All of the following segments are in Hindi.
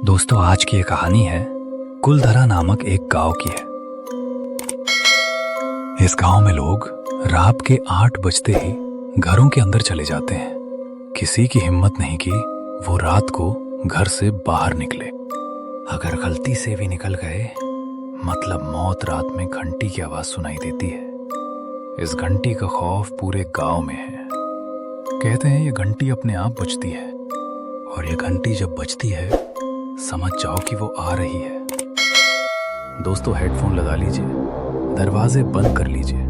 दोस्तों, आज की ये कहानी है कुलधरा नामक एक गांव की है। इस गांव में लोग रात के 8 बजते ही घरों के अंदर चले जाते हैं। किसी की हिम्मत नहीं कि वो रात को घर से बाहर निकले। अगर गलती से भी निकल गए मतलब मौत। रात में घंटी की आवाज सुनाई देती है। इस घंटी का खौफ पूरे गांव में है। कहते हैं ये घंटी अपने आप बजती है और ये घंटी जब बजती है समझ जाओ कि वो आ रही है। दोस्तों, हेडफोन लगा लीजिए, दरवाजे बंद कर लीजिए,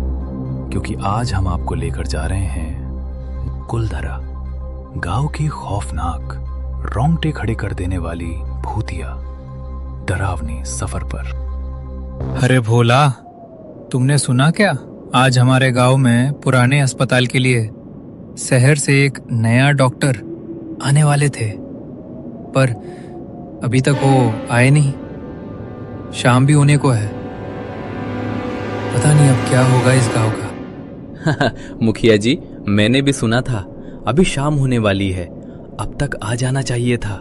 क्योंकि आज हम आपको लेकर जा रहे हैं कुलधरा गांव की खौफनाक, रोंगटे खड़े कर देने वाली भूतिया डरावनी सफर पर। अरे भोला, तुमने सुना क्या? आज हमारे गांव में पुराने अस्पताल के लिए शहर से एक नया डॉक्टर आने वाले थे, पर अभी तक वो आए नहीं। शाम भी होने को है। पता नहीं अब क्या होगा इस गांव का। मुखिया जी, मैंने भी सुना था अभी शाम होने वाली है, अब तक आ जाना चाहिए था।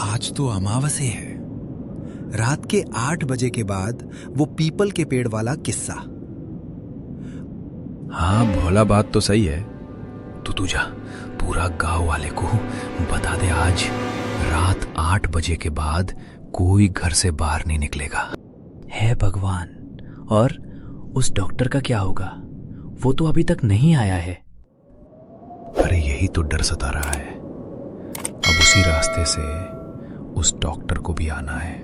आज तो अमावस्या है। रात के 8 बजे के बाद वो पीपल के पेड़ वाला किस्सा। हाँ भोला, बात तो सही है। तू जा, पूरा गांव वाले को बता दे आज रात 8 बजे के बाद कोई घर से बाहर नहीं निकलेगा। हे भगवान, और उस डॉक्टर का क्या होगा? वो तो अभी तक नहीं आया है। अरे यही तो डर सता रहा है। अब उसी रास्ते से उस डॉक्टर को भी आना है।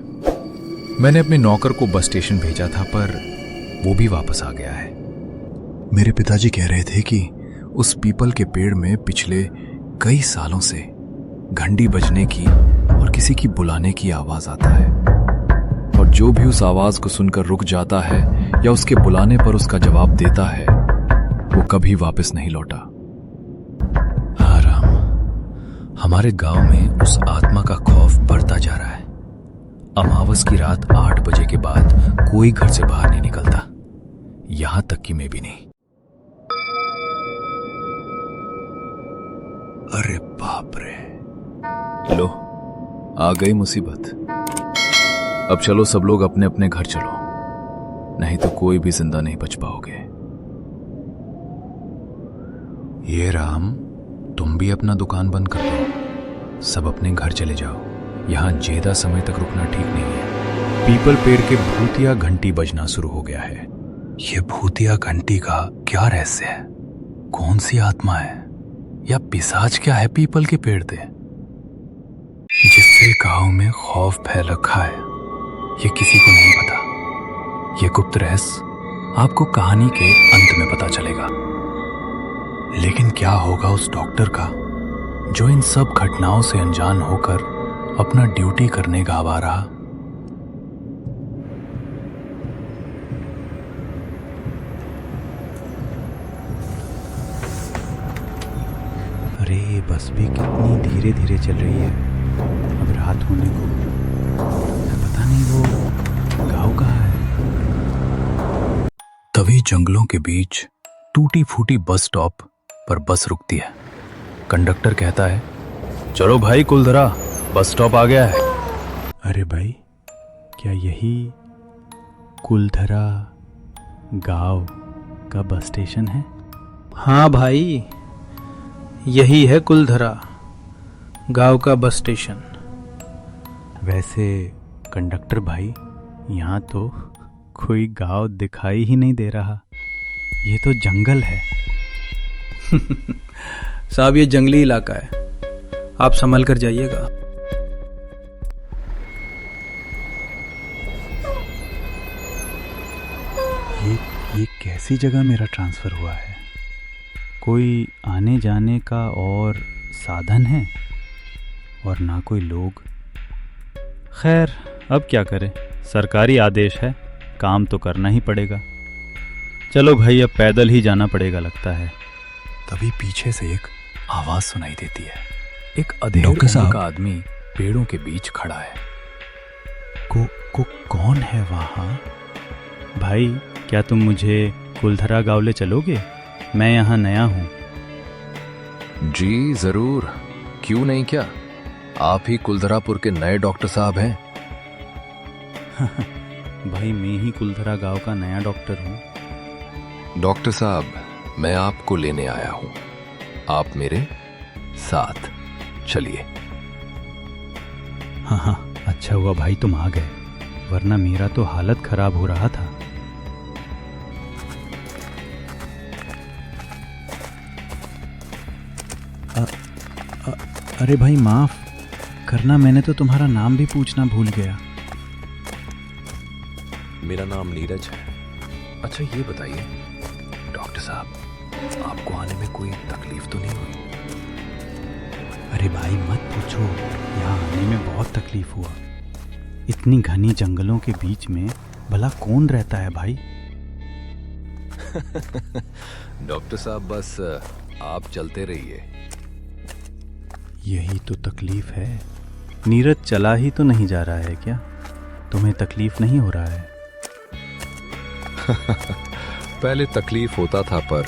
मैंने अपने नौकर को बस स्टेशन भेजा था, पर वो भी वापस आ गया है। मेरे पिताजी कह रहे थे कि उस पीपल के पेड़ में पिछले कई सालों से घंटी बजने की और किसी की बुलाने की आवाज आता है, और जो भी उस आवाज को सुनकर रुक जाता है या उसके बुलाने पर उसका जवाब देता है वो कभी वापस नहीं लौटा। हाँ राम, हमारे गांव में उस आत्मा का खौफ बढ़ता जा रहा है। अमावस की रात 8 बजे के बाद कोई घर से बाहर नहीं निकलता, यहां तक कि मैं भी नहीं। अरे बाप रे, लो आ गई मुसीबत। अब चलो सब लोग अपने अपने घर चलो, नहीं तो कोई भी जिंदा नहीं बच पाओगे। ये राम, तुम भी अपना दुकान बंद कर दो, सब अपने घर चले जाओ। यहां ज्यादा समय तक रुकना ठीक नहीं है। पीपल पेड़ के भूतिया घंटी बजना शुरू हो गया है। ये भूतिया घंटी का क्या रहस्य है? कौन सी आत्मा है या पिशाच क्या है पीपल के पेड़ पे, जिससे गांव में खौफ फैल रखा है? ये किसी को नहीं पता। ये गुप्त रहस्य आपको कहानी के अंत में पता चलेगा। लेकिन क्या होगा उस डॉक्टर का जो इन सब घटनाओं से अनजान होकर अपना ड्यूटी करने गवा रहा? अरे ये बस भी कितनी धीरे धीरे चल रही है। अब रात होने को, पता नहीं वो गांव कहाँ है। तभी जंगलों के बीच टूटी फूटी बस स्टॉप पर बस रुकती है। कंडक्टर कहता है, चलो भाई कुलधरा, बस स्टॉप आ गया है। अरे भाई, क्या यही कुलधरा गांव का बस स्टेशन है? हाँ भाई, यही है कुलधरा गांव का बस स्टेशन। वैसे कंडक्टर भाई, यहाँ तो कोई गांव दिखाई ही नहीं दे रहा, ये तो जंगल है। साहब, ये जंगली इलाका है, आप संभल कर जाइएगा। ये कैसी जगह मेरा ट्रांसफर हुआ है? कोई आने जाने का और साधन है और ना कोई लोग। खैर, अब क्या करें, सरकारी आदेश है, काम तो करना ही पड़ेगा। चलो भाई, अब पैदल ही जाना पड़ेगा लगता है। तभी पीछे से एक आवाज सुनाई देती है। एक अधेड़ उम्र का आदमी पेड़ों के बीच खड़ा है। कौन है वहां? भाई, क्या तुम मुझे कुलधरा गांव ले चलोगे? मैं यहाँ नया हूँ। जी जरूर, क्यों नहीं, क्या आप ही कुलधरापुर के नए डॉक्टर साहब हैं? भाई मैं ही कुलधरा गांव का नया डॉक्टर हूँ। डॉक्टर साहब, मैं आपको लेने आया हूं। आप मेरे साथ चलिए। हाँ हाँ, अच्छा हुआ भाई तुम आ गए, वरना मेरा तो हालत खराब हो रहा था। अरे भाई माफ करना, मैंने तो तुम्हारा नाम भी पूछना भूल गया। मेरा नाम नीरज है। अच्छा ये बताइए डॉक्टर साहब, आपको आने में कोई तकलीफ तो नहीं हुई? अरे भाई मत पूछो, यहाँ आने में बहुत तकलीफ हुआ। इतनी घनी जंगलों के बीच में भला कौन रहता है भाई। डॉक्टर साहब बस आप चलते रहिए। यही तो तकलीफ है। नीरज चला ही तो नहीं जा रहा है क्या? तुम्हें तकलीफ नहीं हो रहा है? पहले तकलीफ होता था पर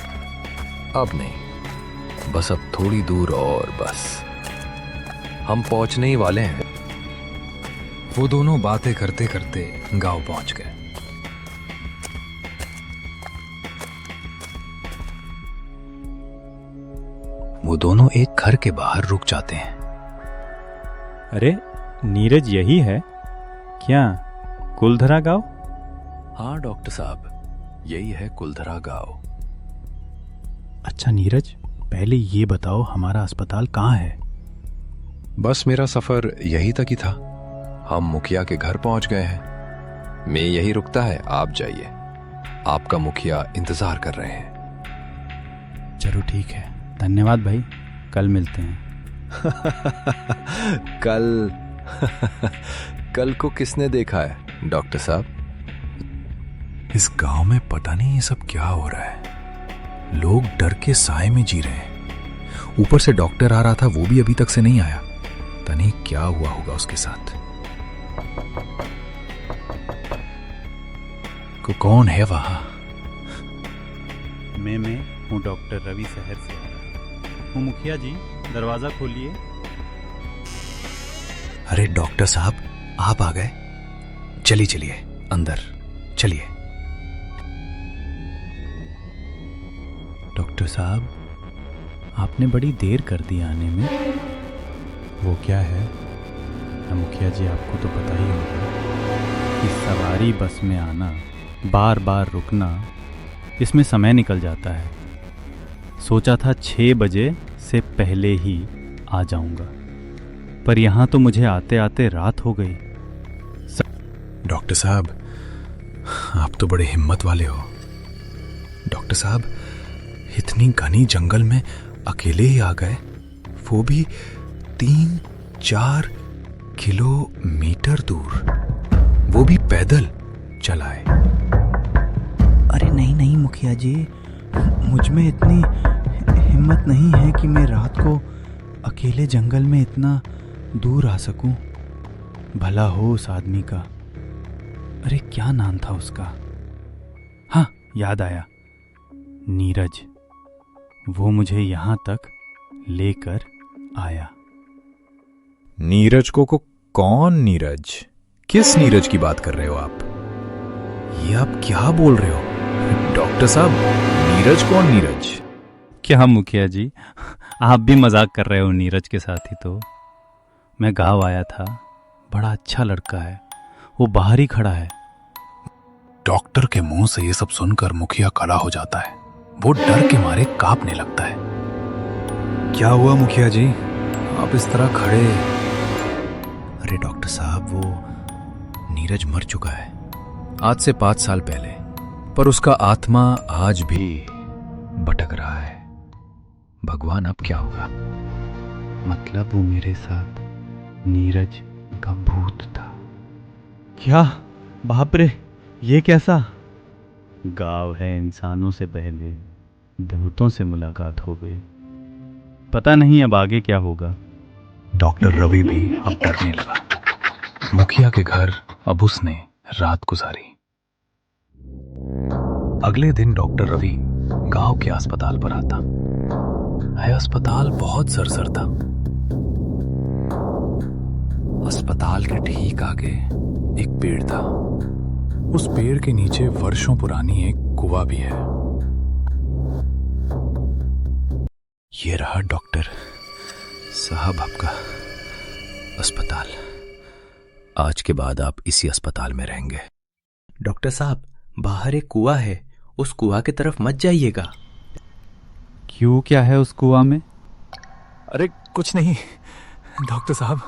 अब नहीं, बस अब थोड़ी दूर और बस हम पहुंचने ही वाले हैं। वो दोनों बातें करते करते गांव पहुंच गए। वो दोनों एक घर के बाहर रुक जाते हैं। अरे नीरज यही है क्या कुलधरा गांव? हाँ डॉक्टर साहब, यही है कुलधरा गांव। अच्छा नीरज, पहले ये बताओ हमारा अस्पताल कहाँ है? बस मेरा सफर यही तक ही था। हम मुखिया के घर पहुंच गए हैं। मैं यही रुकता है, आप जाइए। आपका मुखिया इंतजार कर रहे हैं। चलो ठीक है, धन्यवाद भाई, कल मिलते हैं। कल कल को किसने देखा है डॉक्टर साहब? इस गांव में पता नहीं ये सब क्या हो रहा है। लोग डर के साए में जी रहे हैं। ऊपर से डॉक्टर आ रहा था, वो भी अभी तक से नहीं आया। पता नहीं क्या हुआ होगा उसके साथ। कौन है वहां? मैं हूँ डॉक्टर रवि शहर से हूँ। मुखिया जी दरवाजा खोलिए। अरे डॉक्टर साहब, आप आ गए। चलिए चलिए अंदर चलिए। डॉक्टर साहब, आपने बड़ी देर कर दी आने में। वो क्या है ना मुखिया जी, आपको तो पता ही होगा कि सवारी बस में आना, बार बार रुकना, इसमें समय निकल जाता है। सोचा था 6 बजे से पहले ही आ जाऊंगा, पर यहाँ तो मुझे आते आते रात हो गई। डॉक्टर साहब, आप तो बड़े हिम्मत वाले हो। डॉक्टर साहब, इतनी घनी जंगल में अकेले ही आ गए, वो भी 3-4 किलोमीटर दूर, वो भी पैदल चलाए। अरे नहीं नहीं मुखिया जी, मुझ में इतनी हिम्मत नहीं है कि मैं रात को अकेले जंगल में इतना दूर आ सकूं। भला हो उस आदमी का। अरे क्या नाम था उसका? हाँ याद आया, नीरज। वो मुझे यहाँ तक लेकर आया। नीरज को कौन नीरज? किस नीरज की बात कर रहे हो आप? ये आप क्या बोल रहे हो डॉक्टर साहब? नीरज कौन नीरज? क्या मुखिया जी, आप भी मजाक कर रहे हो नीरज के साथ ही तो। मैं गांव आया था, बड़ा अच्छा लड़का है, वो बाहर ही खड़ा है। डॉक्टर के मुंह से ये सब सुनकर मुखिया खड़ा हो जाता है। वो डर के मारे कांपने लगता है। क्या हुआ मुखिया जी, आप इस तरह खड़े? अरे डॉक्टर साहब, वो नीरज मर चुका है आज से 5 साल पहले, पर उसका आत्मा आज भी भटक रहा है। भगवान अब क्या होगा? मतलब वो मेरे साथ नीरज का भूत था क्या? बाप रे, ये कैसा? गांव है, इंसानों से पहले भूतों से मुलाकात हो गई। पता नहीं अब आगे क्या होगा। डॉक्टर रवि भी अब डरने लगा। मुखिया के घर अब उसने रात गुजारी। अगले दिन डॉक्टर रवि गांव के अस्पताल पर आता है। अस्पताल बहुत सरसर था। अस्पताल के ठीक आगे एक पेड़ था। उस पेड़ के नीचे वर्षों पुरानी एक कुआं भी है। ये रहा डॉक्टर साहब आपका अस्पताल। आज के बाद आप इसी अस्पताल में रहेंगे। डॉक्टर साहब, बाहर एक कुआं है, उस कुआं की तरफ मत जाइएगा। क्यों, क्या है उस कुआं में? अरे कुछ नहीं डॉक्टर साहब,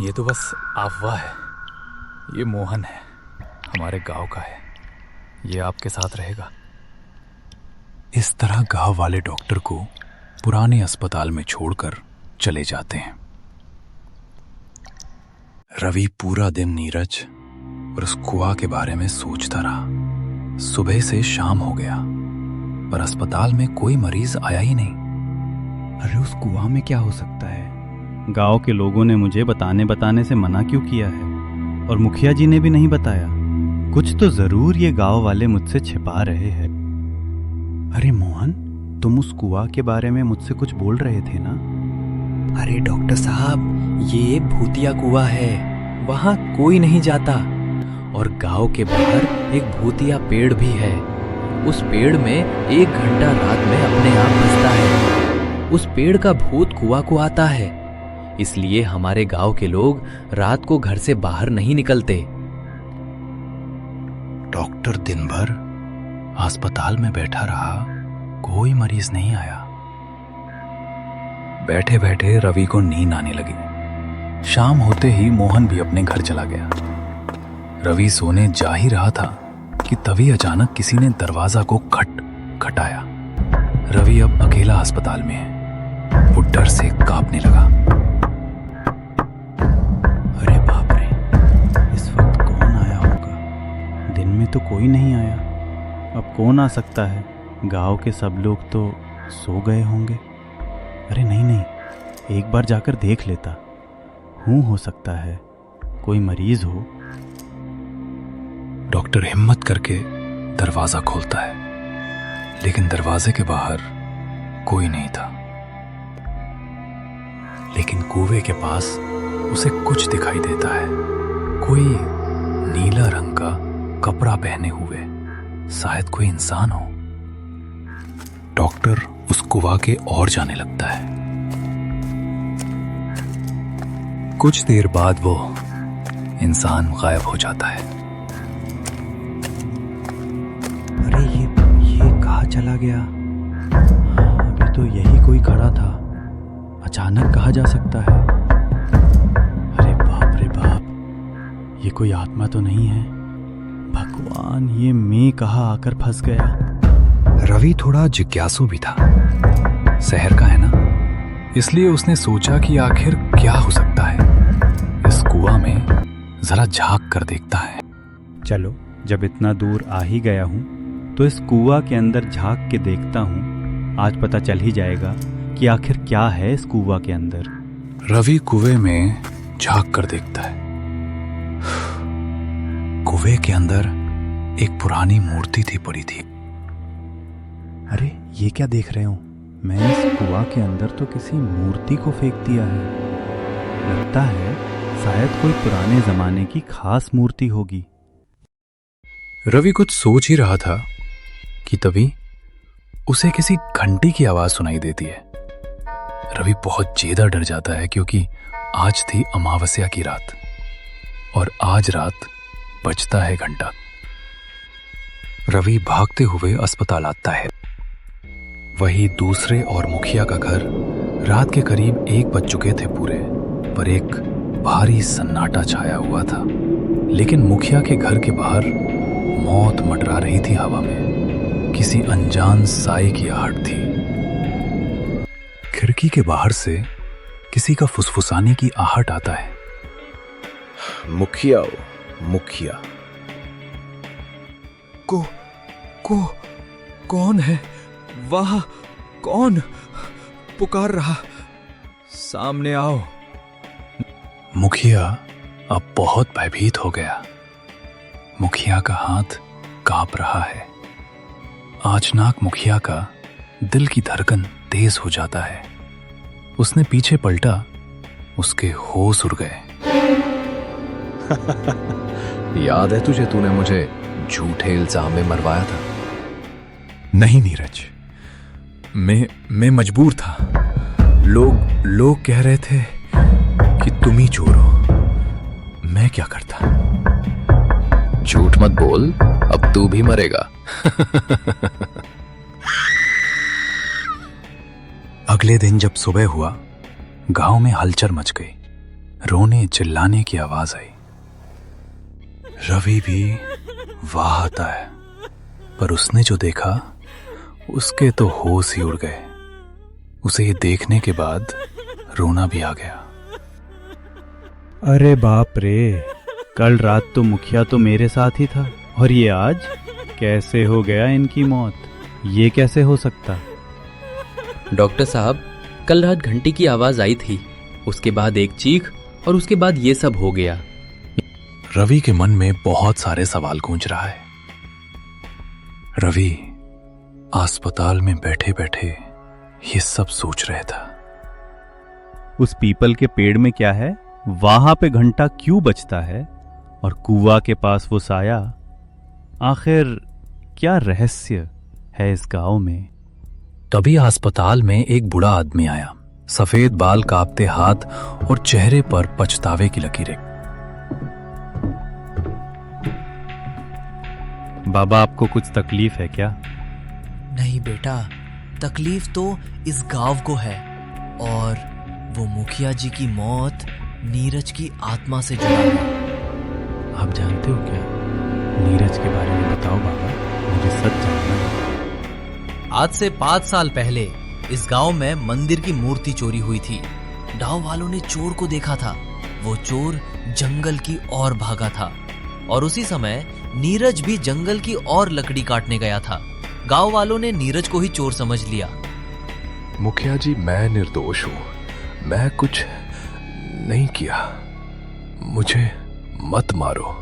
ये तो बस अफवाह है। ये मोहन है, हमारे गांव का है। ये आपके साथ रहेगा। इस तरह गांव वाले डॉक्टर को पुराने अस्पताल में छोड़कर चले जाते हैं। रवि पूरा दिन नीरज और उस कुआं के बारे में सोचता रहा। सुबह से शाम हो गया पर अस्पताल में कोई मरीज आया ही नहीं। अरे उस कुआं में क्या हो सकता है? गांव के लोगों ने मुझे बताने से मना क्यों किया है? और मुखिया जी ने भी नहीं बताया। कुछ तो जरूर ये गांव वाले मुझसे छिपा रहे हैं। अरे मोहन, तुम उस कुआं के बारे में मुझसे कुछ बोल रहे थे ना? अरे डॉक्टर साहब, ये भूतिया कुआं है, वहां कोई नहीं जाता। और गांव के बाहर एक भूतिया पेड़ भी है। उस पेड़ में 1 घंटा रात में अपने आप बजता है। उस पेड़ का भूत कुआं को आता है, इसलिए हमारे गांव के लोग रात को घर से बाहर नहीं निकलते। डॉक्टर दिन भर अस्पताल में बैठा रहा, कोई मरीज नहीं आया। बैठे बैठे रवि को नींद आने लगी। शाम होते ही मोहन भी अपने घर चला गया। रवि सोने जा ही रहा था कि तभी अचानक किसी ने दरवाजा को खटखटाया। रवि अब अकेला अस्पताल में है। वो डर से कांपने लगा। अरे बाप रे, इस वक्त कौन आया होगा? दिन में तो कोई नहीं आया, अब कौन आ सकता है? गांव के सब लोग तो सो गए होंगे। अरे नहीं, एक बार जाकर देख लेता हूँ, हो सकता है कोई मरीज हो। डॉक्टर हिम्मत करके दरवाजा खोलता है, लेकिन दरवाजे के बाहर कोई नहीं था। लेकिन कुएं के पास उसे कुछ दिखाई देता है। कोई नीला रंग का कपड़ा पहने हुए, शायद कोई इंसान हो। डॉक्टर उस कुआं के और जाने लगता है। कुछ देर बाद वो इंसान गायब हो जाता है। अरे ये कहाँ चला गया? अभी तो यही कोई खड़ा था, अचानक कहाँ जा सकता है? अरे बाप रे बाप, ये कोई आत्मा तो नहीं है? भगवान, ये मैं कहाँ आकर फंस गया? रवि थोड़ा जिज्ञासु भी था। शहर का है ना, इसलिए उसने सोचा कि आखिर क्या हो सकता है। इस कुआं में जरा झांक कर देखता है। चलो, जब इतना दूर आ ही गया हूँ तो इस कुआं के अंदर झांक के देखता हूँ। आज पता चल ही जाएगा कि आखिर क्या है इस कुआं के अंदर। रवि कुएं में झांक कर देखता है। कुएं के अंदर एक पुरानी मूर्ति थी पड़ी थी। अरे ये क्या देख रहे हो? मैंने इस कुआं के अंदर तो किसी मूर्ति को फेंक दिया है। लगता है शायद कोई पुराने जमाने की खास मूर्ति होगी। रवि कुछ सोच ही रहा था कि तभी उसे किसी घंटी की आवाज सुनाई देती है। रवि बहुत ज्यादा डर जाता है क्योंकि आज थी अमावस्या की रात और आज रात बजता है घंटा। रवि भागते हुए अस्पताल आता है। वही दूसरे और मुखिया का घर। रात के करीब 1 बज चुके थे पूरे, पर एक भारी सन्नाटा छाया हुआ था। लेकिन मुखिया के घर के बाहर मौत मंडरा रही थी हवा में। किसी अनजान साए की आहट थी। खिड़की के बाहर से किसी का फुसफुसाने की आहट आता है। मुखिया मुखिया कौन है? वाह, कौन पुकार रहा? सामने आओ। मुखिया अब बहुत भयभीत हो गया। मुखिया का हाथ कांप रहा है। अचानक मुखिया का दिल की धड़कन तेज हो जाता है। उसने पीछे पलटा, उसके होश उड़ गए। याद है तुझे, तूने मुझे झूठे इल्जाम में मरवाया था। नहीं नीरज, मैं मजबूर था। लोग कह रहे थे कि तुम ही चोर हो। मैं क्या करता? झूठ मत बोल, अब तू भी मरेगा। अगले दिन जब सुबह हुआ, गांव में हलचल मच गई। रोने चिल्लाने की आवाज आई। रवि भी वाह आता है, पर उसने जो देखा उसके तो होश ही उड़ गए। उसे ये देखने के बाद रोना भी आ गया। अरे बाप रे, कल रात तो मुखिया तो मेरे साथ ही था, और ये आज कैसे हो गया इनकी मौत? ये कैसे हो सकता? डॉक्टर साहब, कल रात घंटी की आवाज आई थी, उसके बाद एक चीख, और उसके बाद ये सब हो गया। रवि के मन में बहुत सारे सवाल गूंज रहा है। रवि अस्पताल में बैठे बैठे ये सब सोच रहा था। उस पीपल के पेड़ में क्या है? वहां पे घंटा क्यों बजता है? और कुआं के पास वो साया? आखिर क्या रहस्य है इस गांव में? तभी अस्पताल में एक बूढ़ा आदमी आया। सफेद बाल, कांपते हाथ और चेहरे पर पछतावे की लकीरें। बाबा, आपको कुछ तकलीफ है क्या? नहीं बेटा, तकलीफ तो इस गांव को है, और वो मुखिया जी की मौत नीरज की आत्मा से जुड़ा है। आप जानते हो क्या? नीरज के बारे में बताओ बाबा, मुझे सच जानना है। आज से 5 साल पहले इस गांव में मंदिर की मूर्ति चोरी हुई थी। गांव वालों ने चोर को देखा था। वो चोर जंगल की ओर भागा था, और उसी समय नीरज भी जंगल की ओर लकड़ी काटने गया था। गांव वालों ने नीरज को ही चोर समझ लिया। मुखिया जी, मैं निर्दोष हूं। मैं कुछ नहीं किया। मुझे मत मारो।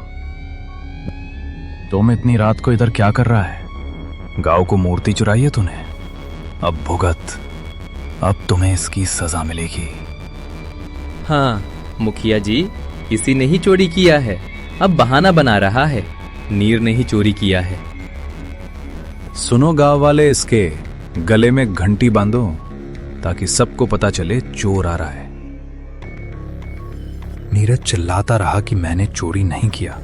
तुम इतनी रात को इधर क्या कर रहा है? गांव को मूर्ति चुराई है तूने। अब भुगत, अब तुम्हें इसकी सजा मिलेगी। हाँ मुखिया जी, किसी ने ही चोरी किया है। अब बहाना बना रहा है, नीर ने ही चोरी किया है। सुनो गांव वाले, इसके गले में घंटी बांधो ताकि सबको पता चले चोर आ रहा है। नीरज चिल्लाता रहा कि मैंने चोरी नहीं किया,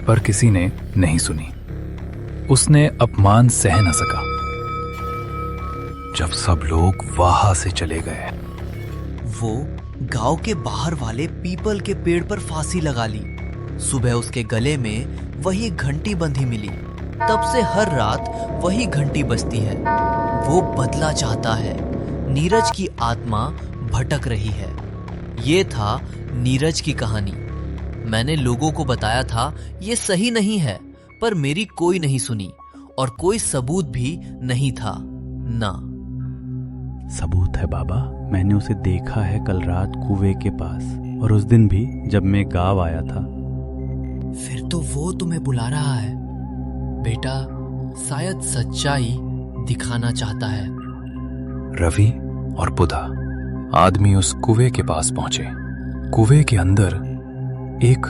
पर किसी ने नहीं सुनी। उसने अपमान सह न सका। जब सब लोग वहां से चले गए, वो गांव के बाहर वाले पीपल के पेड़ पर फांसी लगा ली। सुबह उसके गले में वही घंटी बंधी मिली। तब से हर रात वही घंटी बजती है। वो बदला चाहता है। नीरज की आत्मा भटक रही है। ये था नीरज की कहानी। मैंने लोगों को बताया था ये सही नहीं है, पर मेरी कोई नहीं सुनी, और कोई सबूत भी नहीं था ना। सबूत है बाबा, मैंने उसे देखा है कल रात कुएं के पास, और उस दिन भी जब मैं गांव आया था। फिर तो वो तुम्हें बुला रहा है बेटा, शायद सच्चाई दिखाना चाहता है। रवि और बुधा आदमी उस कुएं के पास पहुंचे। कुएं के अंदर एक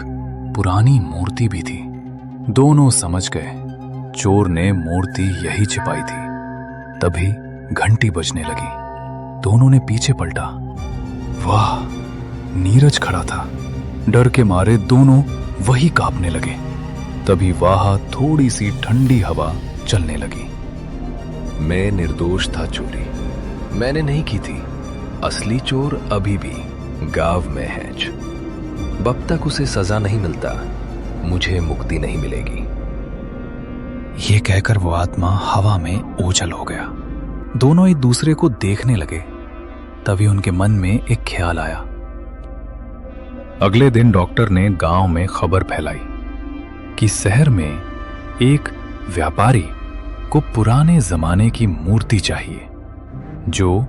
पुरानी मूर्ति भी थी। दोनों समझ गए चोर ने मूर्ति यही छिपाई थी। तभी घंटी बजने लगी। दोनों ने पीछे पलटा। वाह, नीरज खड़ा था। डर के मारे दोनों वही कांपने लगे। तभी वहां थोड़ी सी ठंडी हवा चलने लगी। मैं निर्दोष था। चोरी मैंने नहीं की थी। असली चोर अभी भी गांव में है। जब तक उसे सजा नहीं मिलता, मुझे मुक्ति नहीं मिलेगी। ये कहकर वो आत्मा हवा में ओझल हो गया। दोनों एक दूसरे को देखने लगे। तभी उनके मन में एक ख्याल आया। अगले दिन डॉक्टर ने गांव में खबर फैलाई कि शहर में एक व्यापारी को पुराने जमाने की मूर्ति चाहिए। जो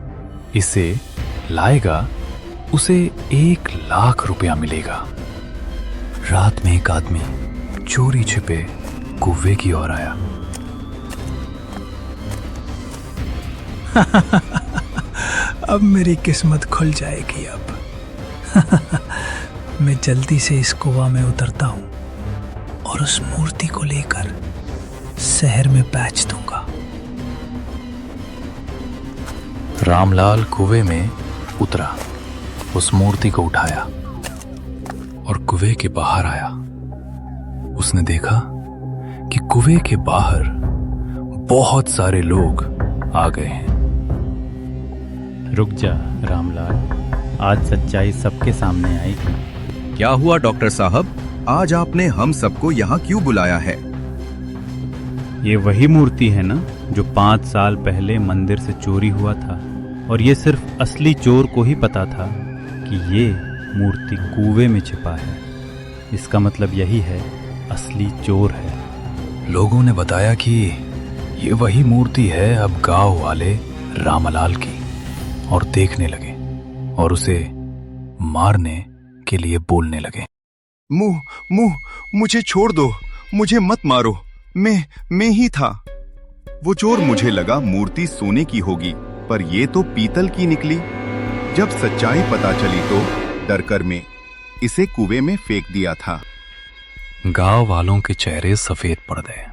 इसे लाएगा उसे 1 लाख रुपया मिलेगा। रात में एक आदमी चोरी छिपे कुएं की ओर आया। अब मेरी किस्मत खुल जाएगी। अब मैं जल्दी से इस कुआं में उतरता हूँ और उस मूर्ति को लेकर शहर में बेच दूंगा। रामलाल कुएं में उतरा, उस मूर्ति को उठाया और कुएं के बाहर आया। उसने देखा कि कुएं के बाहर बहुत सारे लोग आ गए हैं। रुक जा रामलाल, आज सच्चाई सबके सामने आएगी। क्या हुआ डॉक्टर साहब, आज आपने हम सबको यहाँ क्यों बुलाया है? ये वही मूर्ति है ना जो 5 साल पहले मंदिर से चोरी हुआ था, और ये सिर्फ असली चोर को ही पता था कि ये मूर्ति कुएं में छिपा है। इसका मतलब यही है, असली चोर है। लोगों ने बताया कि ये वही मूर्ति है अब गांव वाले रामलाल की, और देखने लगे और उसे मारने के लिए बोलने लगे। मुझे छोड़ दो, मुझे मत मारो, मैं ही था। वो चोर मुझे लगा मूर्ति सोने की होगी, पर ये तो पीतल की निकली। जब सच्चाई पता चली तो डरकर मैं इसे कुएं में फेंक दिया था। गांव वालों के चेहरे सफेद पड़ गए।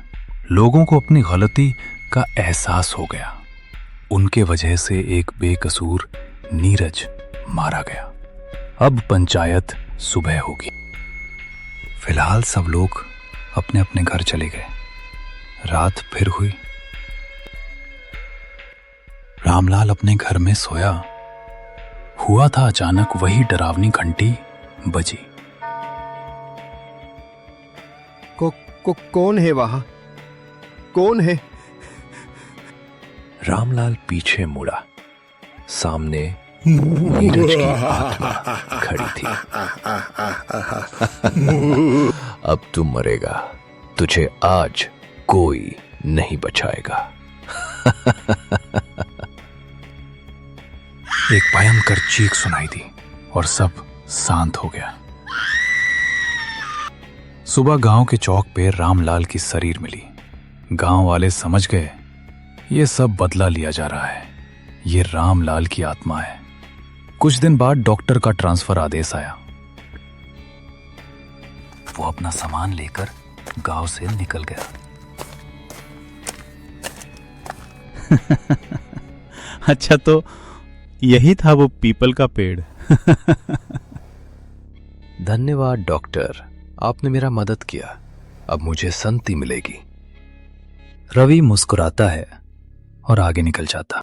लोगों को अपनी गलती का एहसास हो गया। उनके वजह से एक बेकसूर नीरज मारा गया। अब पंचायत सुबह होगी। फिलहाल सब लोग अपने अपने घर चले गए। रात फिर हुई। रामलाल अपने घर में सोया हुआ था। अचानक वही डरावनी घंटी बजी। कौन है वहां? कौन है? रामलाल पीछे मुड़ा। सामने नीरज की आत्मा खड़ी थी। अब तू मरेगा, तुझे आज कोई नहीं बचाएगा। एक भयंकर चीख सुनाई दी और सब शांत हो गया। सुबह गांव के चौक पे रामलाल की शरीर मिली। गांव वाले समझ गए ये सब बदला लिया जा रहा है, ये रामलाल की आत्मा है। कुछ दिन बाद डॉक्टर का ट्रांसफर आदेश आया। वो अपना सामान लेकर गांव से निकल गया। अच्छा, तो यही था वो पीपल का पेड़। धन्यवाद डॉक्टर, आपने मेरा मदद किया। अब मुझे शांति मिलेगी। रवि मुस्कुराता है और आगे निकल जाता।